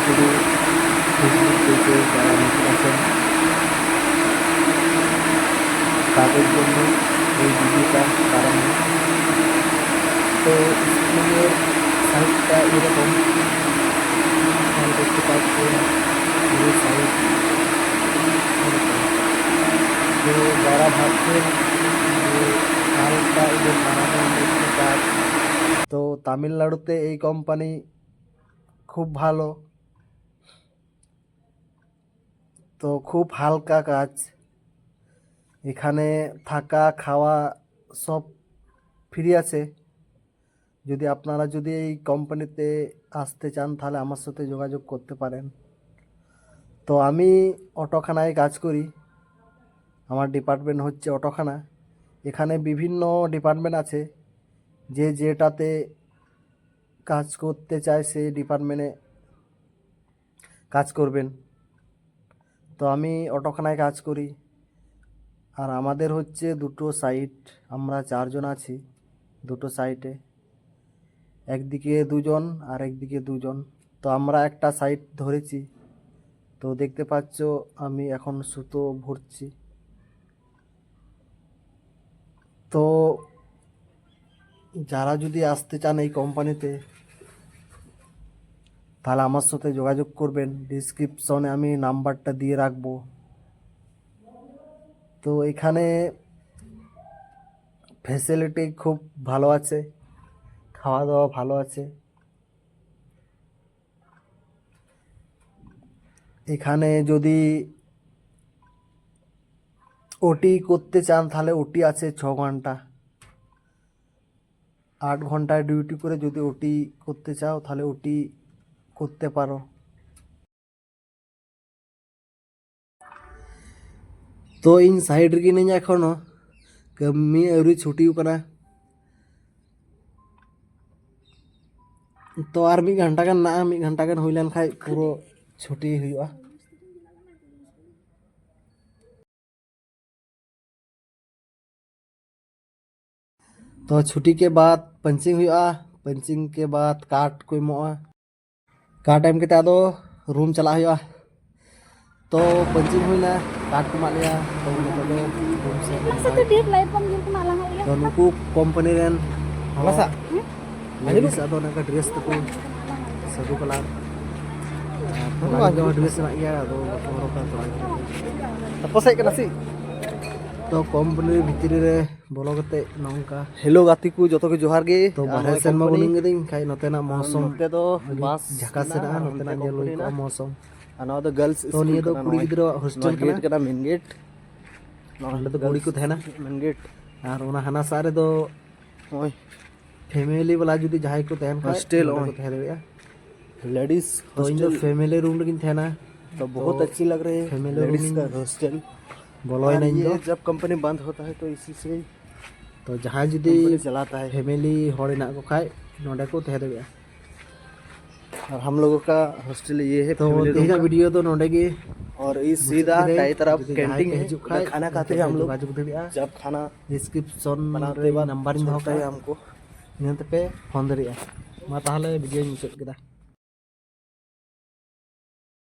শুধু ফেসবুক পেজে যারা নতুন আছেন তাদের জন্য এই ভিডিওটা বানানো। তো স্ক্রিনের সাইডটা এরকম দেখতে পাচ্ছেন, পুরো সাইড এরকম। তো যারা ভাবছেন যে হালকা এদের বানানো দেখতে কাজ, তো তামিলনাড়ুতে এই কোম্পানি খুব ভালো। তো খুব হালকা কাজ, এখানে থাকা খাওয়া সব ফ্রি আছে। যদি আপনারা যদি এই কোম্পানিতে আসতে চান তাহলে আমার সাথে যোগাযোগ করতে পারেন। তো আমি অটোখানায় কাজ করি, আমার ডিপার্টমেন্ট হচ্ছে অটোখানা। এখানে বিভিন্ন ডিপার্টমেন্ট আছে, যে যেটাতে কাজ করতে চায় সেই ডিপার্টমেন্টে কাজ করবেন। তো আমি অটোখানায় কাজ করি, আর আমাদের হচ্ছে দুটো সাইট, আমরা 4 জন আছি দুটো সাইটে, একদিকে 2 জন আর একদিকে 2 জন। তো আমরা একটা সাইট ধরেছি। তো দেখতে পাচ্ছ আমি এখন সুতো ভরছি। তো যারা যদি আসতে চান এই কোম্পানিতে তাহলে আমার সাথে যোগাযোগ করবেন, ডিসক্রিপশনে আমি নাম্বারটা দিয়ে রাখবো। তো এখানে ফ্যাসিলিটি খুব ভালো আছে, খাওয়া দাওয়া ভালো আছে। এখানে যদি ওটি করতে চান তাহলে ওটি আছে 6 ঘন্টা, 8 ঘন্টায় ডিউটি করে যদি ওটি করতে চাও তাহলে ওটি করতে পারো। तो इन साइड रगी नहीं एखोनो कमी अवरी छुट्टी कना। तो आर 1 घंटा गान ना 1 घंटा गान हुई लेन खाय पूरा छुट्टी हुआ। तो छुट्टी के बाद पंचिंग हुआ, पंचिंग के बाद काट को एमोआ, काट टाइम के आदो रूम चला हुआ। तो पंचिंग हुईना काट को मालिया तो रूम से तो नुकु कंपनी रेन हलासा लेडीज आदो नका ड्रेस तको सदु कलर तो ड्रेस ना या आदो हरोका तो तपसाय कना सी। तो कंपनी भितरी रे बोलो कते नंका हेलो गाती को जतो के जोहार गे। तो बाहर सेन मा गुनिंग गदिन खाय नतेना मौसम नते तो बास झकास ना नतेना जेलोई को मौसम अना तो गर्ल्स तो निये तो कुड़ी गिद्रो हॉस्टल गेट कना मेन गेट नंडे तो कुड़ी को थेना मेन गेट और ओना हना सारे दो ओय फैमिली वाला जुदी जाय को तहन हॉस्टल को थेरेया लेडीज तो इन फैमिली रूम लेकिन थेना। तो बहुत अच्छी लग रही है फैमिली लेडीज का हॉस्टल बोलो ही नहीं। तो जब कंपनी बंद होता है तो इसी से तो जहां जुदी चलाता है फैमिली होड़ना को खाय नोडे को थेरेया। और हम लोगों का हॉस्टल ये है। तो देखा वीडियो तो नोडेगी और इस सीधा दाई तरफ कैंटीन है, खाना खाते हैं हम लोग। जब खाना डिस्क्रिप्शन बनाते बाद नंबर इन होता है हमको, इन पे फोन दरिया मा ताहले वीडियो मुचाद केदा।